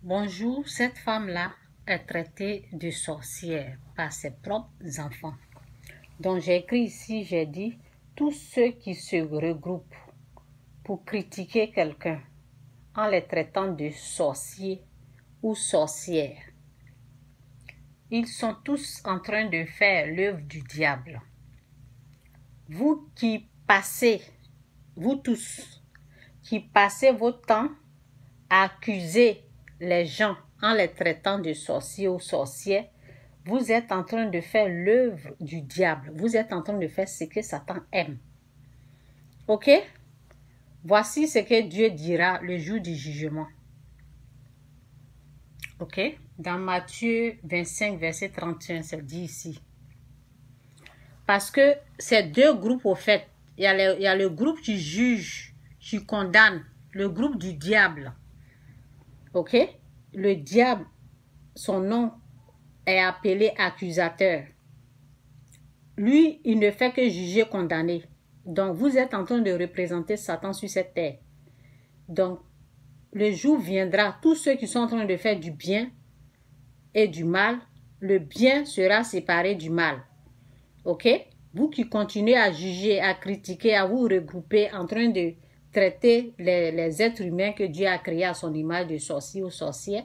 Bonjour, cette femme-là est traitée de sorcière par ses propres enfants. Donc j'ai écrit ici, j'ai dit, tous ceux qui se regroupent pour critiquer quelqu'un en les traitant de sorciers ou sorcières, ils sont tous en train de faire l'œuvre du diable. Vous tous, qui passez votre temps à accuser les gens en les traitant de sorciers ou sorcières, vous êtes en train de faire l'œuvre du diable. Vous êtes en train de faire ce que Satan aime. Ok? Voici ce que Dieu dira le jour du jugement. Ok? Dans Matthieu 25, verset 31, c'est dit ici. Parce que ces deux groupes, au fait, il y a le groupe qui juge, qui condamne, le groupe du diable. Ok? Le diable, son nom est appelé accusateur. Lui, il ne fait que juger, condamner. Donc, vous êtes en train de représenter Satan sur cette terre. Donc, le jour viendra, tous ceux qui sont en train de faire du bien et du mal, le bien sera séparé du mal. Ok? Vous qui continuez à juger, à critiquer, à vous regrouper en train de traiter les êtres humains que Dieu a créés à son image de sorciers ou sorcières,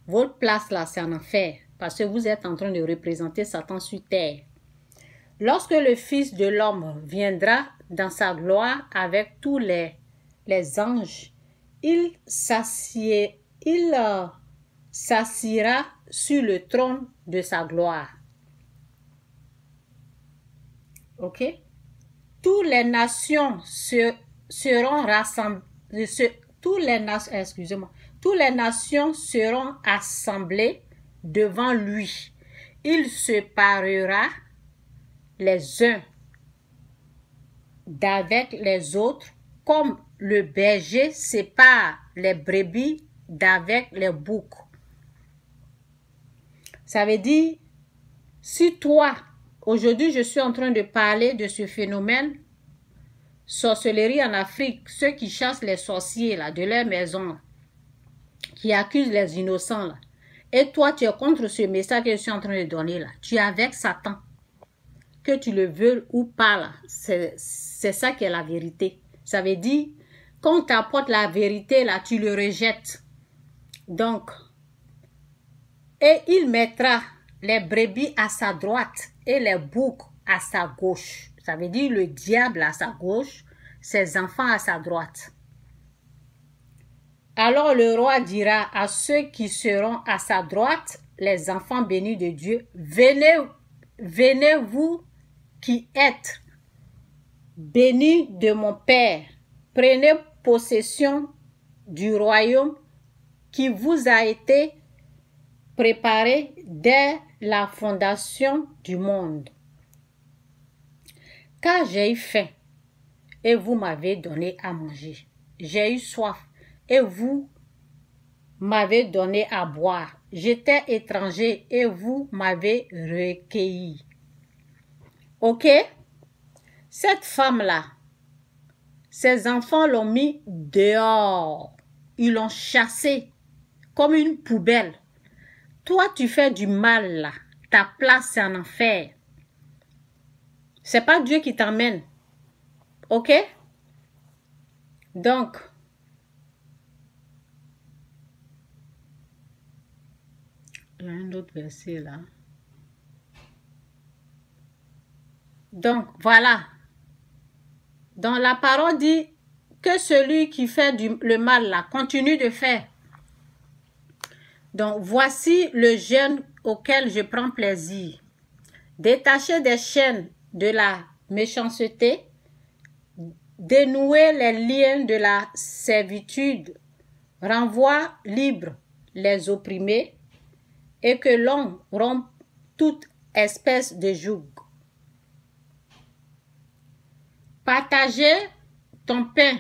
votre place là, c'est en enfer parce que vous êtes en train de représenter Satan sur terre. Lorsque le Fils de l'homme viendra dans sa gloire avec tous les anges, il s'assiera sur le trône de sa gloire. Ok? Toutes les nations seront rassemblées. Toutes les nations seront assemblées devant lui. Il séparera les uns d'avec les autres, comme le berger sépare les brebis d'avec les boucs. Ça veut dire, si toi, aujourd'hui je suis en train de parler de ce phénomène, sorcellerie en Afrique, ceux qui chassent les sorciers là, de leur maison, qui accusent les innocents là, et toi tu es contre ce message que je suis en train de donner là, tu es avec Satan. Que tu le veux ou pas, là, c'est ça qui est la vérité. Ça veut dire, quand on t'apporte la vérité, là, tu le rejettes. Donc, et il mettra les brebis à sa droite et les boucs à sa gauche. Ça veut dire le diable à sa gauche, ses enfants à sa droite. Alors le roi dira à ceux qui seront à sa droite, les enfants bénis de Dieu, venez vous qui êtes bénis de mon Père, prenez possession du royaume qui vous a été préparé dès la fondation du monde. Car j'ai eu faim et vous m'avez donné à manger. J'ai eu soif et vous m'avez donné à boire. J'étais étranger et vous m'avez recueilli. Ok? Cette femme-là, ses enfants l'ont mis dehors. Ils l'ont chassée comme une poubelle. Toi, tu fais du mal là. Ta place, c'est en enfer. C'est pas Dieu qui t'emmène. Ok? Donc, il y a un autre verset là. Donc, voilà. Donc, la parole dit que celui qui fait le mal là, continue de faire. Donc, voici le jeûne auquel je prends plaisir. Détacher des chaînes de la méchanceté, dénouer les liens de la servitude, renvoie libre les opprimés et que l'on rompe toute espèce de joug. Partager ton pain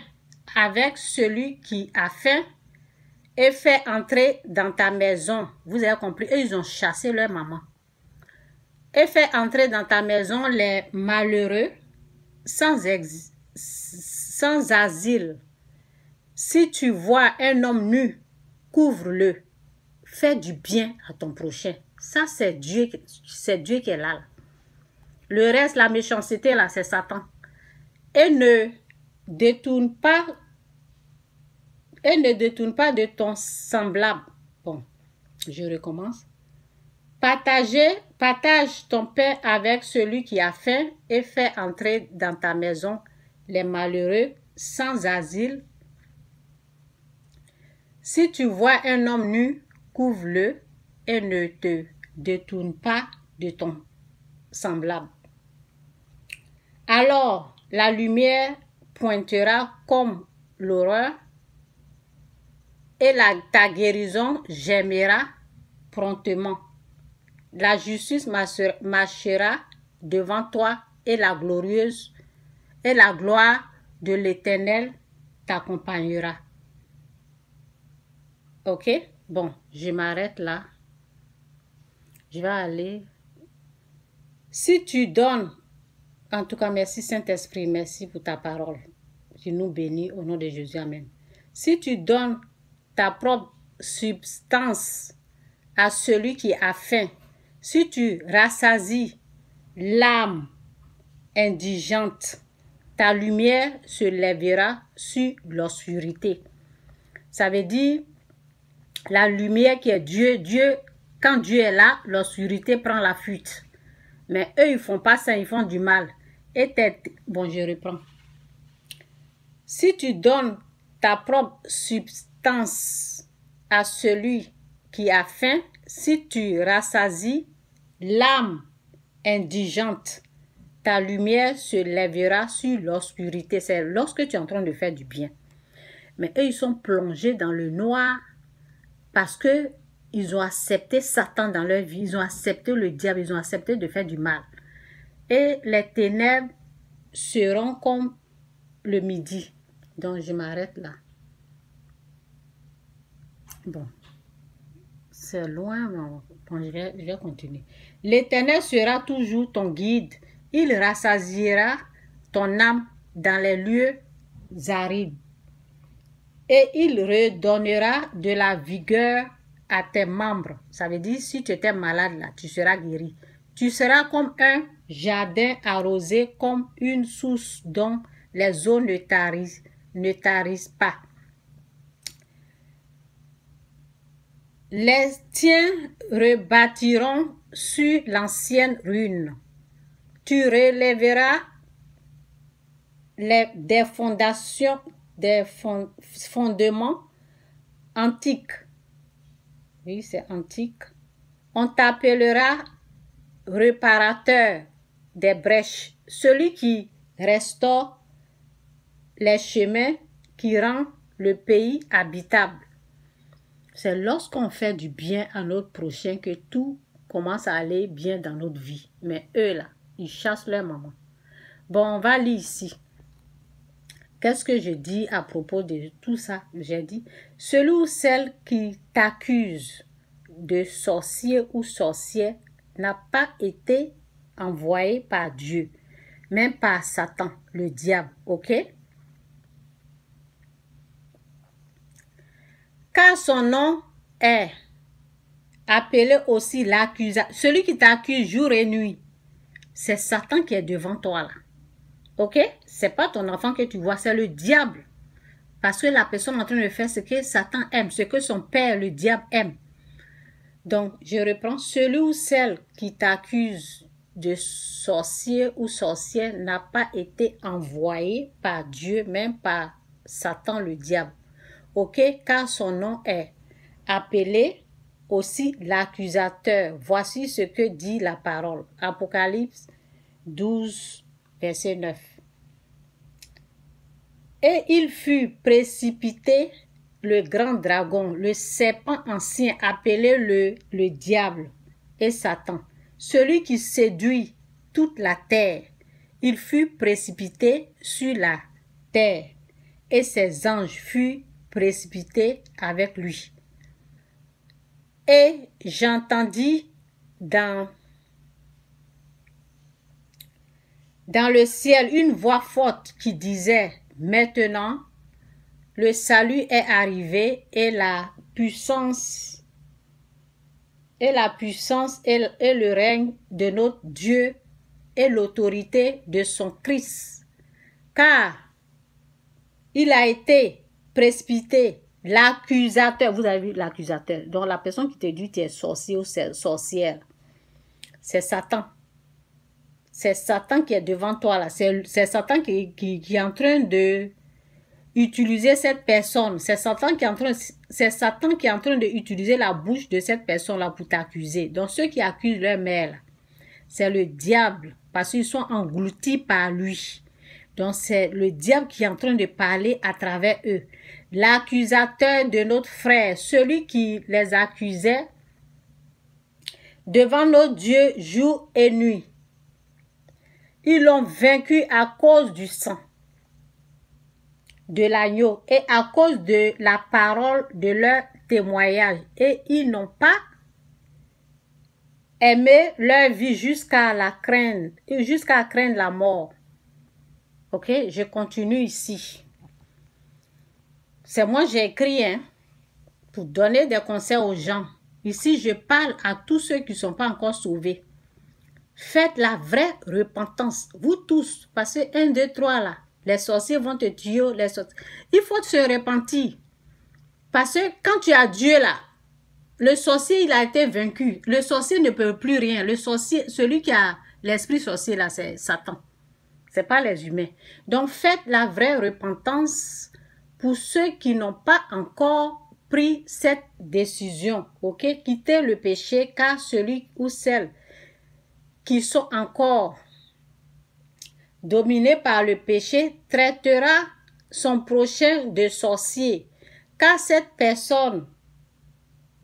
avec celui qui a faim et fait entrer dans ta maison. Vous avez compris, eux, ils ont chassé leur maman. Et fait entrer dans ta maison les malheureux sans asile. Si tu vois un homme nu couvre-le. Fais du bien à ton prochain. Ça, c'est Dieu qui est là. Le reste, la méchanceté, là, c'est Satan. Et ne détourne pas de ton semblable. Bon, je recommence. Partage ton pain avec celui qui a faim et fais entrer dans ta maison les malheureux sans asile. Si tu vois un homme nu, couvre-le et ne te détourne pas de ton semblable. Alors la lumière pointera comme l'aurore et ta guérison germera promptement. La justice marchera devant toi et la gloire de l'Éternel t'accompagnera. Ok? Bon, je m'arrête là. Je vais aller. Si tu donnes, en tout cas, merci Saint-Esprit, merci pour ta parole. Tu nous bénis au nom de Jésus. Amen. Si tu donnes ta propre substance à celui qui a faim, si tu rassasies l'âme indigente, ta lumière se lèvera sur l'obscurité. Ça veut dire la lumière qui est Dieu, quand Dieu est là, l'obscurité prend la fuite. Mais eux, ils font pas ça, ils font du mal. Bon, je reprends. Si tu donnes ta propre substance à celui qui a faim, si tu rassasies l'âme indigente, ta lumière se lèvera sur l'obscurité. C'est lorsque tu es en train de faire du bien. Mais eux, ils sont plongés dans le noir parce que ils ont accepté Satan dans leur vie. Ils ont accepté le diable. Ils ont accepté de faire du mal. Et les ténèbres seront comme le midi. Donc, je m'arrête là. Bon. C'est loin, mais bon, je vais continuer. L'Éternel sera toujours ton guide. Il rassasiera ton âme dans les lieux arides. Et il redonnera de la vigueur à tes membres. Ça veut dire, si tu étais malade là, tu seras guéri. Tu seras comme un jardin arrosé, comme une source dont les eaux ne tarissent pas. Les tiens rebâtiront sur l'ancienne ruine. Tu relèveras des fondations, des fondements antiques. Oui, c'est antique. On t'appellera réparateur des brèches, celui qui restaure les chemins, qui rend le pays habitable. C'est lorsqu'on fait du bien à notre prochain que tout commence à aller bien dans notre vie. Mais eux là, ils chassent leur maman. Bon, on va lire ici. Qu'est-ce que je dis à propos de tout ça? J'ai dit, celui ou celle qui t'accuse de sorcier ou sorcière n'a pas été envoyé par Dieu, mais par Satan, le diable, ok? Car son nom est appelé aussi l'accusateur. Celui qui t'accuse jour et nuit, c'est Satan qui est devant toi là. Ok? C'est pas ton enfant que tu vois, c'est le diable. Parce que la personne est en train de faire ce que Satan aime, ce que son père, le diable, aime. Donc, je reprends. Celui ou celle qui t'accuse de sorcier ou sorcière n'a pas été envoyé par Dieu, même par Satan, le diable. Ok? Car son nom est appelé aussi l'accusateur. Voici ce que dit la parole. Apocalypse 12, verset 9. Et il fut précipité, le grand dragon, le serpent ancien, appelé le diable et Satan, celui qui séduit toute la terre. Il fut précipité sur la terre, et ses anges furent précipités avec lui. Et j'entendis dans le ciel une voix forte qui disait: Maintenant, le salut est arrivé et la puissance et le règne de notre Dieu et l'autorité de son Christ. Car il a été précipité, l'accusateur, vous avez vu l'accusateur, donc la personne qui te dit tu es sorcier ou sorcière, c'est Satan. C'est Satan qui est devant toi là, c'est Satan qui est en train de utiliser cette personne, c'est Satan qui est en train d'utiliser la bouche de cette personne-là pour t'accuser. Donc ceux qui accusent leur mère, c'est le diable, parce qu'ils sont engloutis par lui. Donc c'est le diable qui est en train de parler à travers eux. L'accusateur de notre frère, celui qui les accusait devant notre Dieu jour et nuit. Ils l'ont vaincu à cause du sang de l'agneau et à cause de la parole de leur témoignage. Et ils n'ont pas aimé leur vie jusqu'à craindre la mort. Ok, je continue ici. C'est moi j'ai écrit pour donner des conseils aux gens. Ici, je parle à tous ceux qui ne sont pas encore sauvés. Faites la vraie repentance. Vous tous, parce que 1, 2, 3 là, les sorciers vont te tuer. Il faut se repentir. Parce que quand tu as Dieu là, le sorcier il a été vaincu. Le sorcier ne peut plus rien. Le sorcier, celui qui a l'esprit sorcier là, c'est Satan. Ce n'est pas les humains. Donc faites la vraie repentance pour ceux qui n'ont pas encore pris cette décision. Ok? Quittez le péché car celui ou celle qui sont encore dominés par le péché traitera son prochain de sorcier, car cette personne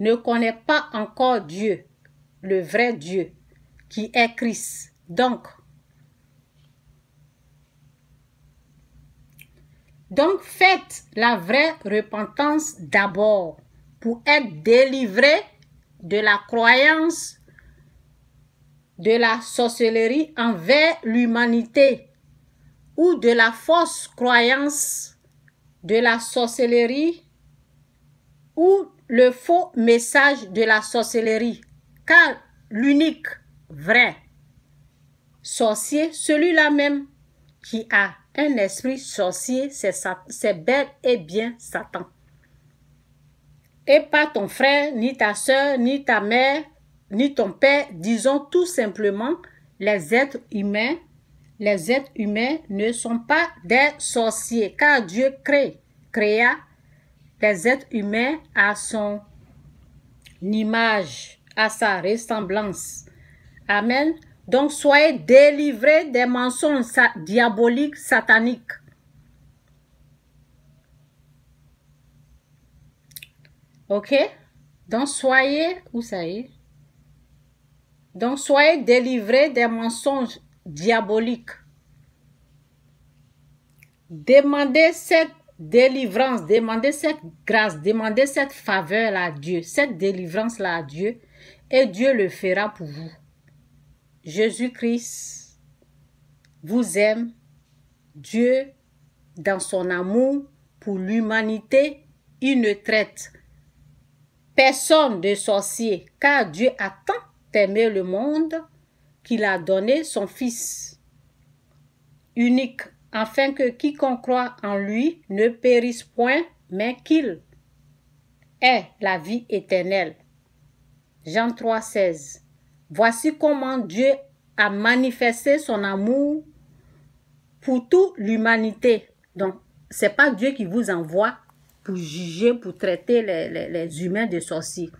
ne connaît pas encore Dieu, le vrai Dieu, qui est Christ. Donc faites la vraie repentance d'abord pour être délivré de la croyance de la sorcellerie envers l'humanité ou de la fausse croyance de la sorcellerie ou le faux message de la sorcellerie. Car l'unique vrai sorcier, celui-là même qui a un esprit sorcier, c'est bel et bien Satan. Et pas ton frère, ni ta soeur, ni ta mère, ni ton père, disons tout simplement, les êtres humains ne sont pas des sorciers, car Dieu créa les êtres humains à son image, à sa ressemblance. Amen. Donc soyez délivrés des mensonges diaboliques, sataniques. Ok? Donc soyez, où ça est? Donc, soyez délivrés des mensonges diaboliques. Demandez cette délivrance, demandez cette grâce, demandez cette faveur à Dieu, cette délivrance-là à Dieu, et Dieu le fera pour vous. Jésus-Christ vous aime. Dieu, dans son amour pour l'humanité, il ne traite personne de sorcier, car Dieu a tant aimé le monde qu'il a donné son Fils unique, afin que quiconque croit en lui ne périsse point, mais qu'il ait la vie éternelle. Jean 3, 16. Voici comment Dieu a manifesté son amour pour toute l'humanité. Donc, ce n'est pas Dieu qui vous envoie pour juger, pour traiter les humains de sorciers.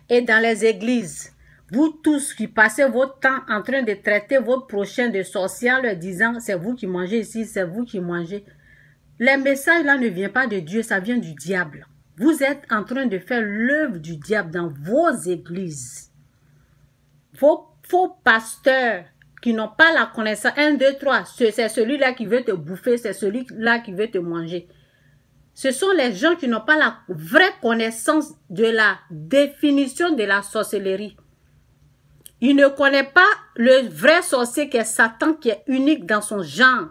Et dans les églises, vous tous qui passez votre temps en train de traiter votre prochain de sorcier en leur disant c'est vous qui mangez ici, c'est vous qui mangez. Les messages là ne viennent pas de Dieu, ça vient du diable. Vous êtes en train de faire l'œuvre du diable dans vos églises. Vos faux pasteurs qui n'ont pas la connaissance, 1, 2, 3, c'est celui-là qui veut te bouffer, c'est celui-là qui veut te manger. Ce sont les gens qui n'ont pas la vraie connaissance de la définition de la sorcellerie. Ils ne connaissent pas le vrai sorcier qui est Satan, qui est unique dans son genre.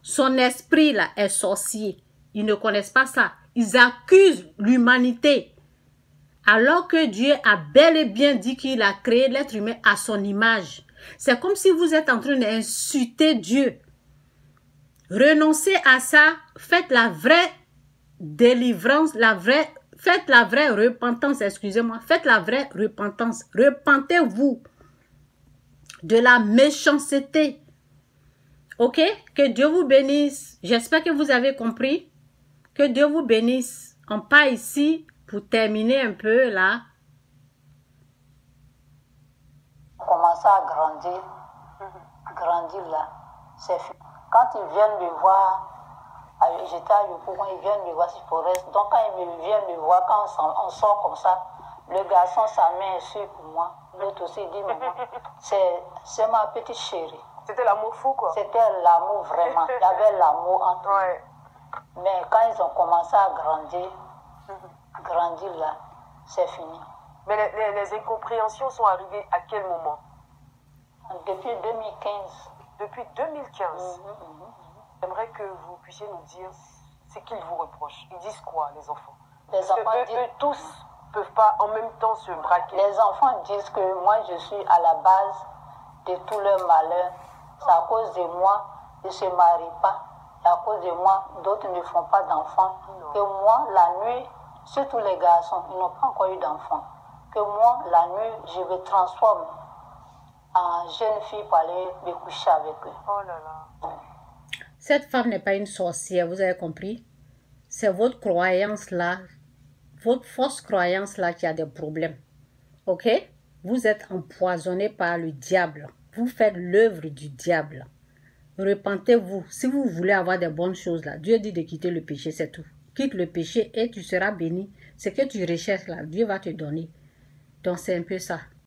Son esprit là est sorcier. Ils ne connaissent pas ça. Ils accusent l'humanité. Alors que Dieu a bel et bien dit qu'il a créé l'être humain à son image. C'est comme si vous êtes en train d'insulter Dieu. Renoncez à ça. Faites la vraie délivrance, faites la vraie repentance, excusez-moi. Faites la vraie repentance. Repentez-vous de la méchanceté. Ok? Que Dieu vous bénisse. J'espère que vous avez compris. Que Dieu vous bénisse. On part ici pour terminer un peu là. Commencer à grandir là. C'est fini. Quand ils viennent me voir, j'étais à Yopougon, ils viennent me voir sur Forest. Donc quand ils viennent me voir, quand on sort comme ça, le garçon, sa main est sûre pour moi. L'autre aussi dit, maman, c'est ma petite chérie. C'était l'amour fou, quoi. C'était l'amour vraiment. Il y avait l'amour entre eux. Mais quand ils ont commencé à grandir là, c'est fini. Mais les incompréhensions sont arrivées à quel moment? Depuis 2015. Depuis 2015. J'aimerais que vous puissiez nous dire ce qu'ils vous reprochent. Ils disent quoi, les enfants? Les enfants disent... Eux tous ne peuvent pas en même temps se braquer. Les enfants disent que moi, je suis à la base de tout leur malheur. C'est à cause de moi, ils ne se marient pas. C'est à cause de moi, d'autres ne font pas d'enfants. Que moi, la nuit, surtout les garçons, ils n'ont pas encore eu d'enfants. Que moi, la nuit, je me transforme en jeune fille pour aller me coucher avec eux. Oh là là. Cette femme n'est pas une sorcière, vous avez compris? C'est votre croyance là, votre fausse croyance là qui a des problèmes. Ok? Vous êtes empoisonné par le diable. Vous faites l'œuvre du diable. Repentez-vous. Si vous voulez avoir des bonnes choses là, Dieu dit de quitter le péché, c'est tout. Quitte le péché et tu seras béni. Ce que tu recherches là, Dieu va te donner. Donc c'est un peu ça.